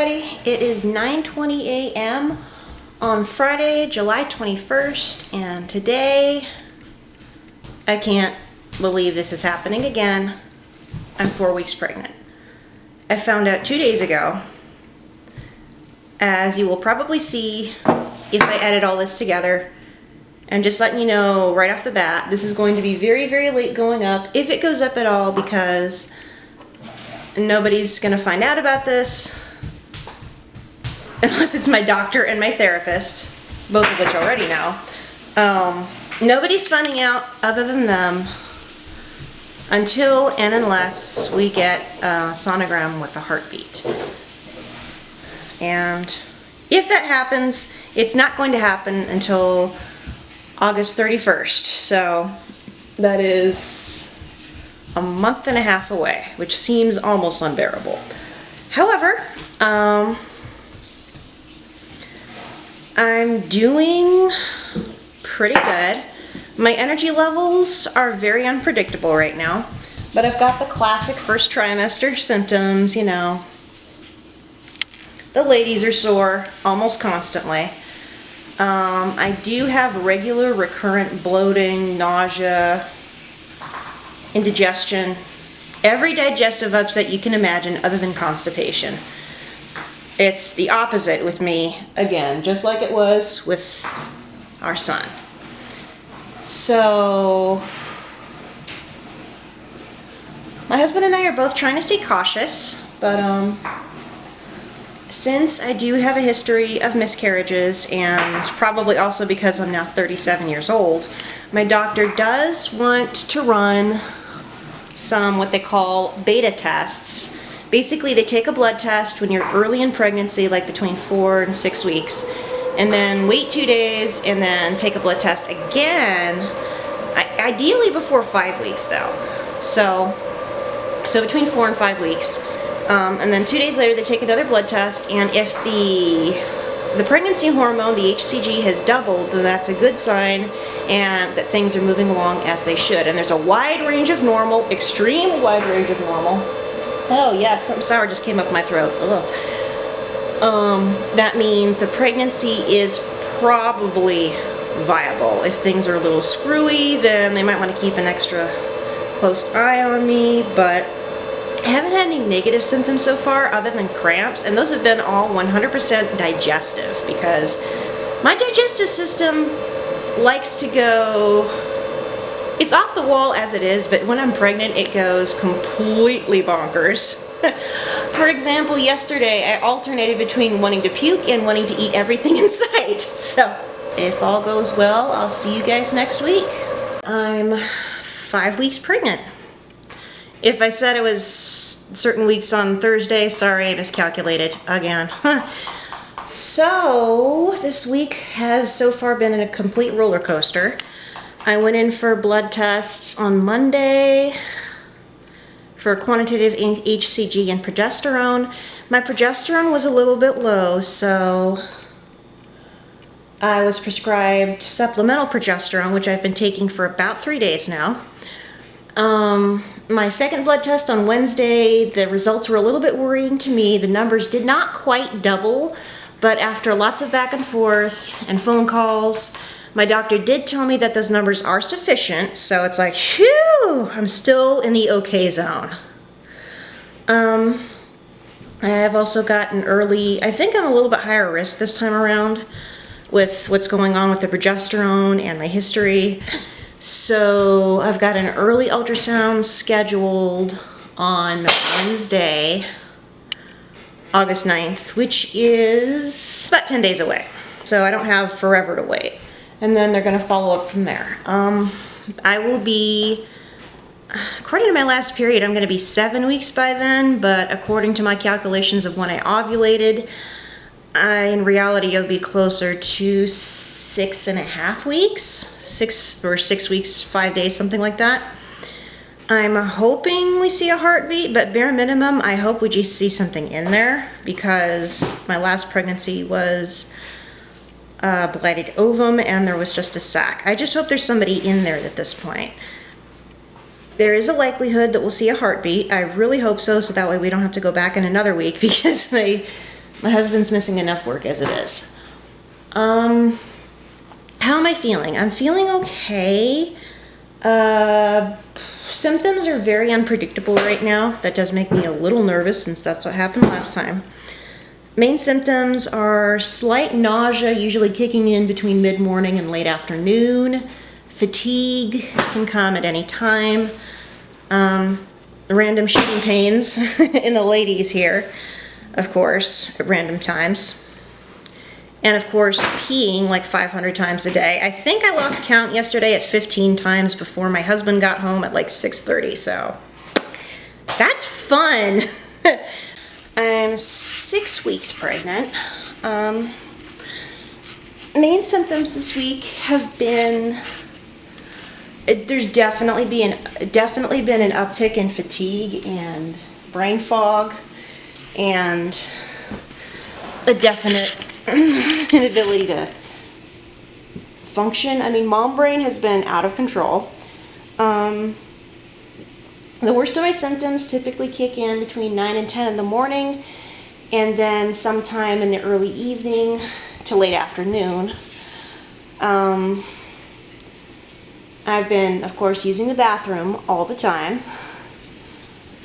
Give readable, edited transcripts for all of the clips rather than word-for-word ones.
everybody. It is 9:20 a.m. on Friday, July 21st, and today, I can't believe this is happening again. I'm 4 weeks pregnant. I found out 2 days ago. As you will probably see if I edit all this together. And just letting you know right off the bat, this is going to be very, very late going up, if it goes up at all, because nobody's going to find out about this unless it's my doctor and my therapist, both of which already know. Nobody's finding out other than them until and unless we get a sonogram with a heartbeat. And if that happens, it's not going to happen until August 31st. So that is a month and a half away, which seems almost unbearable. However, I'm doing pretty good. My energy levels are very unpredictable right now, but I've got the classic first trimester symptoms, you know. The ladies are sore almost constantly. I do have regular recurrent bloating, nausea, indigestion, every digestive upset you can imagine other than constipation. It's the opposite with me, again, just like it was with our son. So, my husband and I are both trying to stay cautious, but since I do have a history of miscarriages, and probably also because I'm now 37 years old, my doctor does want to run some what they call beta tests. Basically, they take a blood test when you're early in pregnancy, like between 4 and 6 weeks, and then wait 2 days and then take a blood test again, ideally before 5 weeks though. So between 4 and 5 weeks. And then 2 days later they take another blood test, and if the pregnancy hormone, the HCG, has doubled, then that's a good sign and that things are moving along as they should. And there's a wide range of normal, extremely wide range of normal. Oh yeah, something sour just came up my throat. That means the pregnancy is probably viable. If things are a little screwy, then they might want to keep an extra close eye on me, but I haven't had any negative symptoms so far other than cramps, and those have been all 100% digestive, because my digestive system likes to go, it's off the wall as it is, but when I'm pregnant it goes completely bonkers. For example, yesterday I alternated between wanting to puke and wanting to eat everything in sight. So if all goes well, I'll see you guys next week. I'm 5 weeks pregnant. If I said it was certain weeks on Thursday, sorry, I miscalculated again. So, this week has so far been a complete roller coaster. I went in for blood tests on Monday for quantitative HCG and progesterone. My progesterone was a little bit low, so I was prescribed supplemental progesterone, which I've been taking for about 3 days now. My second blood test on Wednesday, the results were a little bit worrying to me. The numbers did not quite double, but after lots of back and forth and phone calls, my doctor did tell me that those numbers are sufficient, so it's like, phew, I'm still in the okay zone. I've also gotten early, I think I'm a little bit higher risk this time around with what's going on with the progesterone and my history. So I've got an early ultrasound scheduled on Wednesday, August 9th, which is about 10 days away. So I don't have forever to wait. And then they're going to follow up from there. I will be, according to my last period, I'm going to be 7 weeks by then, but according to my calculations of when I ovulated, in reality, it'll be closer to 6.5 weeks, 6 weeks, 5 days, something like that. I'm hoping we see a heartbeat, but bare minimum, I hope we just see something in there, because my last pregnancy was blighted ovum and there was just a sac. I just hope there's somebody in there at this point. There is a likelihood that we'll see a heartbeat. I really hope so, so that way we don't have to go back in another week, because My husband's missing enough work as it is. How am I feeling? I'm feeling okay. Symptoms are very unpredictable right now. That does make me a little nervous since that's what happened last time. Main symptoms are slight nausea, usually kicking in between mid-morning and late afternoon. Fatigue can come at any time. Random shooting pains in the ladies here, of course, at random times. And of course, peeing like 500 times a day. I think I lost count yesterday at 15 times before my husband got home at like 6:30, so that's fun. I'm 6 weeks pregnant. Main symptoms this week have been, there's definitely been an uptick in fatigue and brain fog and a definite inability to function. I mean, mom brain has been out of control. The worst of my symptoms typically kick in between 9 and 10 in the morning, and then sometime in the early evening to late afternoon. I've been, of course, using the bathroom all the time.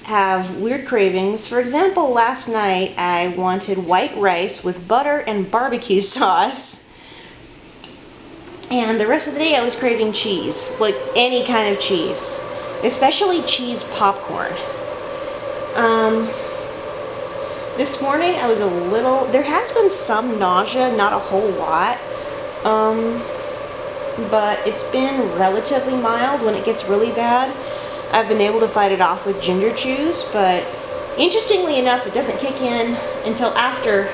Have weird cravings. For example, last night I wanted white rice with butter and barbecue sauce. And the rest of the day I was craving cheese, like any kind of cheese, especially cheese popcorn. This morning I was there has been some nausea, not a whole lot. But it's been relatively mild. When it gets really bad, I've been able to fight it off with ginger chews, but interestingly enough, it doesn't kick in until after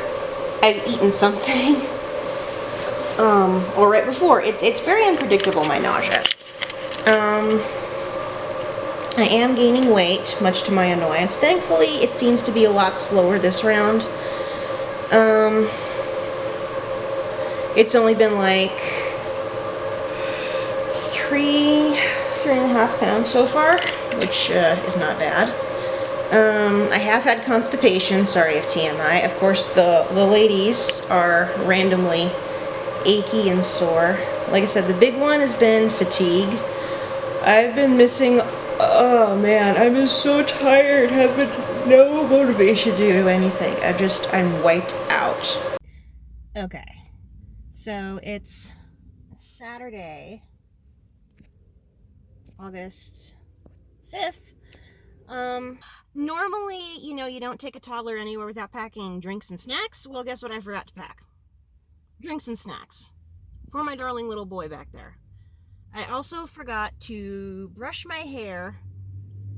I've eaten something, or right before. It's very unpredictable, my nausea. I am gaining weight, much to my annoyance. Thankfully, it seems to be a lot slower this round. It's only been like 3.5 pounds so far, which is not bad. I have had constipation, sorry if TMI. Of course, the ladies are randomly achy and sore. Like I said, the big one has been fatigue. I've been missing, oh man, I've been so tired, have been no motivation to do anything. I'm wiped out. Okay, so it's Saturday, August 5th. Normally, you don't take a toddler anywhere without packing drinks and snacks. Well, guess what I forgot to pack? Drinks and snacks for my darling little boy back there. I also forgot to brush my hair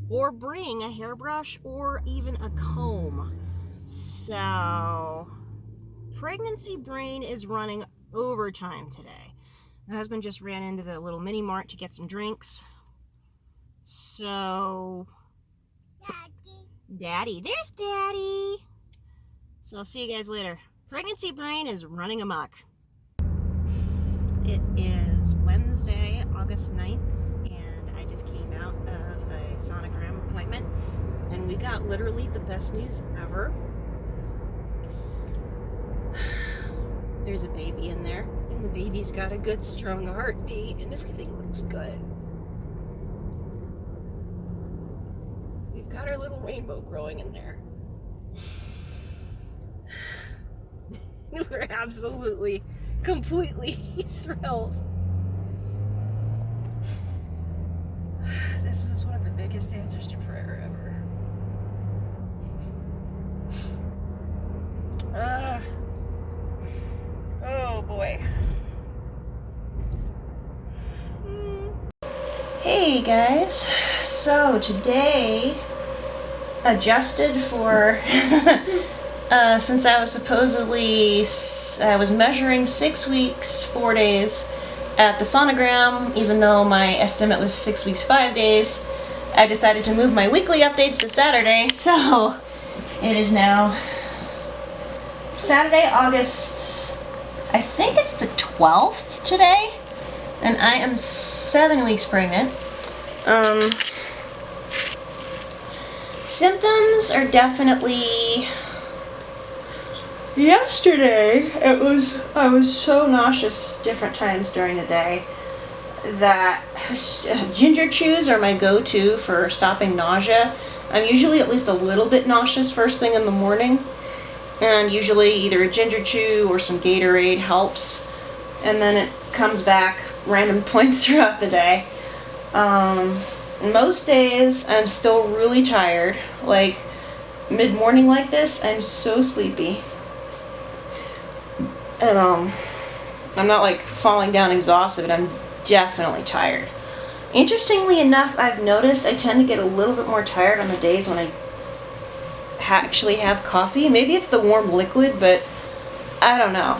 or bring a hairbrush or even a comb. So, pregnancy brain is running overtime today. My husband just ran into the little mini mart to get some drinks. So, Daddy, there's Daddy. So I'll see you guys later. Pregnancy brain is running amok. It is Wednesday, August 9th, and I just came out of a sonogram appointment, and we got literally the best news ever. There's a baby in there, and the baby's got a good, strong heartbeat, and everything looks good. We've got our little rainbow growing in there. We're absolutely, completely thrilled. This was one of the biggest answers to prayer ever. Oh boy. Hey guys, so today, adjusted for, since I was measuring 6 weeks, 4 days at the sonogram, even though my estimate was 6 weeks, 5 days, I decided to move my weekly updates to Saturday, so it is now Saturday, August, I think it's the 12th today, and I am 7 weeks pregnant. Symptoms are definitely Yesterday, I was so nauseous different times during the day that ginger chews are my go-to for stopping nausea. I'm usually at least a little bit nauseous first thing in the morning, and usually either a ginger chew or some Gatorade helps, and then it comes back random points throughout the day. Most days I'm still really tired. Like mid-morning like this, I'm so sleepy. And I'm not like falling down exhausted, but I'm definitely tired. Interestingly enough, I've noticed I tend to get a little bit more tired on the days when I actually have coffee. Maybe it's the warm liquid, but I don't know.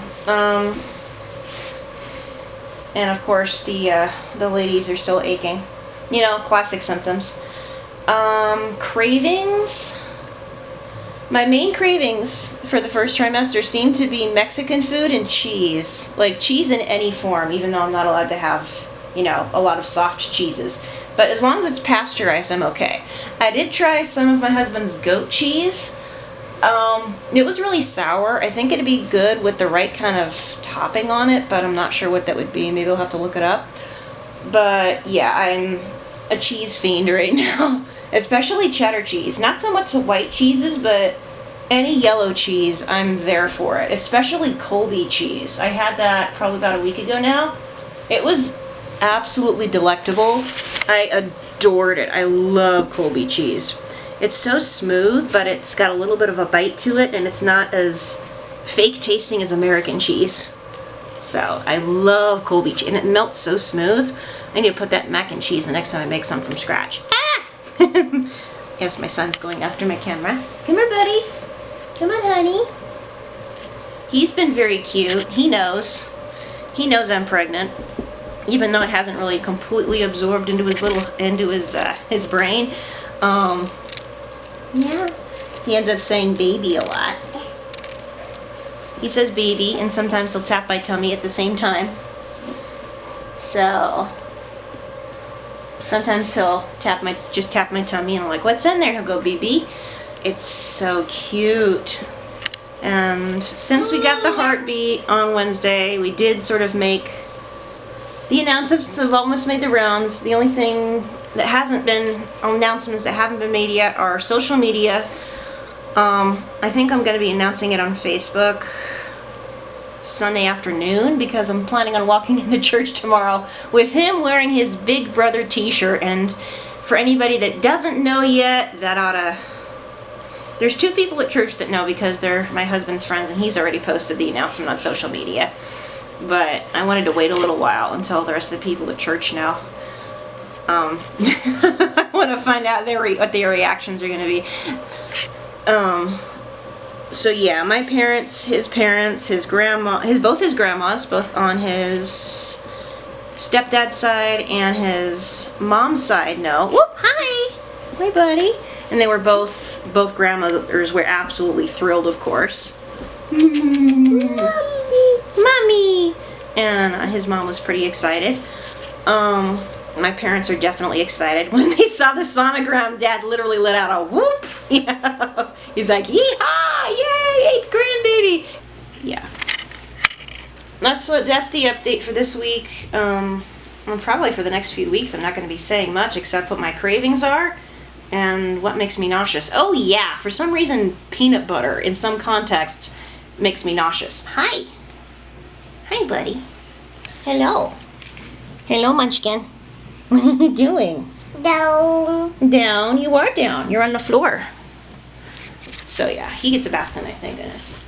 And of course the ladies are still aching. You know, classic symptoms. Cravings. My main cravings for the first trimester seem to be Mexican food and cheese. Like cheese in any form, even though I'm not allowed to have, you know, a lot of soft cheeses. But as long as it's pasteurized, I'm okay. I did try some of my husband's goat cheese. It was really sour. I think it'd be good with the right kind of topping on it, but I'm not sure what that would be. Maybe I'll have to look it up. But yeah, I'm a cheese fiend right now. Especially cheddar cheese. Not so much the white cheeses, but any yellow cheese, I'm there for it. Especially Colby cheese. I had that probably about a week ago now. It was absolutely delectable. I adored it. I love Colby cheese. It's so smooth, but it's got a little bit of a bite to it, and it's not as fake tasting as American cheese. So I love Colby cheese, and it melts so smooth. I need to put that in mac and cheese the next time I make some from scratch. Yes, my son's going after my camera. Come here, buddy. Come on, honey. He's been very cute. He knows. He knows I'm pregnant, even though it hasn't really completely absorbed into his brain. Yeah. He ends up saying baby a lot. He says baby, and sometimes he'll tap my tummy at the same time. So sometimes he'll just tap my tummy, and I'm like, what's in there? He'll go, BB. It's so cute. And since we got the heartbeat on Wednesday, we did sort of make the announcements have almost made the rounds. The only thing that hasn't been announcements that haven't been made yet are social media. I think I'm going to be announcing it on Facebook Sunday afternoon, because I'm planning on walking into church tomorrow with him wearing his Big Brother t-shirt. And for anybody that doesn't know yet, that oughta... There's two people at church that know, because they're my husband's friends, and he's already posted the announcement on social media. But I wanted to wait a little while until the rest of the people at church know. I want to find out what their reactions are going to be. So yeah, my parents, his grandma, both his grandmas, both on his stepdad's side and his mom's side know. Whoop, hi! Hi, buddy. And they were both grandmothers were absolutely thrilled, of course. Mommy! Mommy! And his mom was pretty excited. My parents are definitely excited. When they saw the sonogram, Dad literally let out a whoop. Yeah. He's like, yee-haw! Yay! 8th grandbaby! Yeah. That's the update for this week. And probably for the next few weeks, I'm not going to be saying much except what my cravings are and what makes me nauseous. Oh yeah, for some reason, peanut butter in some contexts makes me nauseous. Hi. Hi, buddy. Hello. Hello, Munchkin. What are you doing? Down. Down? You are down. You're on the floor. So yeah, he gets a bath tonight, thank goodness.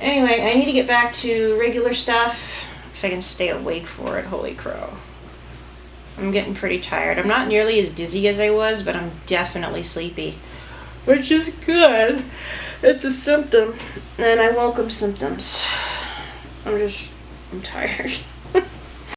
Anyway, I need to get back to regular stuff. If I can stay awake for it, holy crow. I'm getting pretty tired. I'm not nearly as dizzy as I was, but I'm definitely sleepy. Which is good. It's a symptom, and I welcome symptoms. I'm tired.